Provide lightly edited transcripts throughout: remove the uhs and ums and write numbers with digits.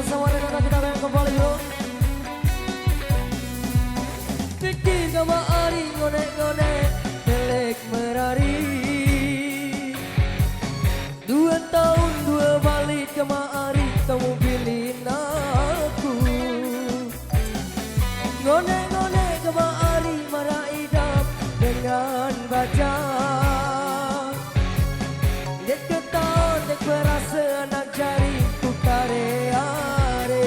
bersama rekan kita yang kembali bro. Pikir kama ari ngonek-ngonek melek merari. 2 tahun 2 balik kama ari kamu pilih aku. Ngonek-ngonek kama ari marah idam dengan baca. Dek keton dek berasa anak jari ku kare-are.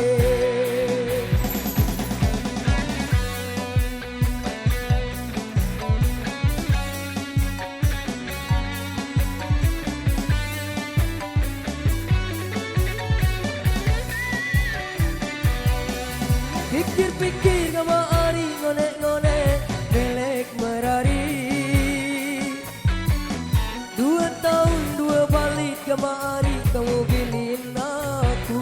Pikir-pikir kama ari ngonek-ngonek melek merari. 2 tahun 2 balik kama ari kamu pilih aku.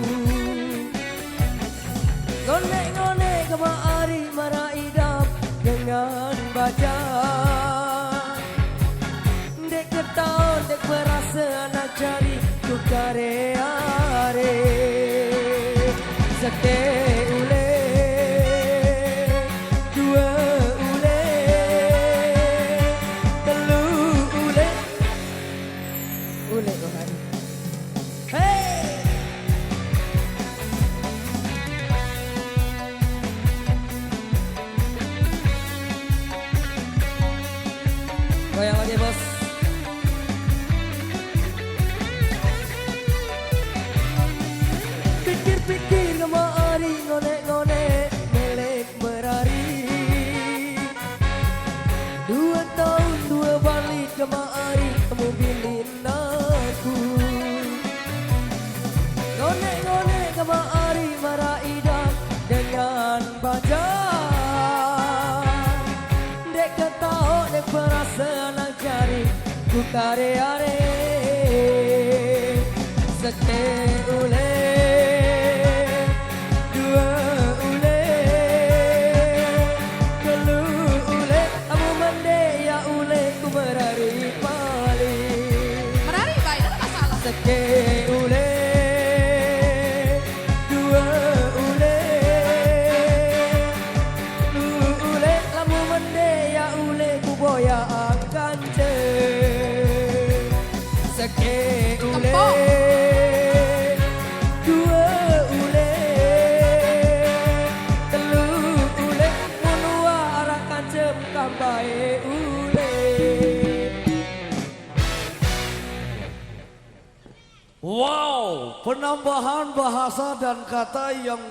Ngonek-ngonek kama ari marah idam dengan baca. Dek ketahuan dek berasa anak jari ku kare-are. Seke ule goyang lagi bos. Pikir-pikir kama ari ngonek-ngonek melek berari. 2 tahun 2 balik kama ari kamu pilih aku. Ngonek-ngonek kama ari marah idam dengan baca. Dek ketahu dek berasa anak jari ku kare-are. Seke ule dua ule telu ule amu mande ya ule ku merari paling. Merari baik, ada masalah. Seke ule dua ule telu ule amu mande ya ule ku boya akan ce. Seke ule dua ule telu ule munua arah kancem kambae ule. Wow, penambahan bahasa dan kata yang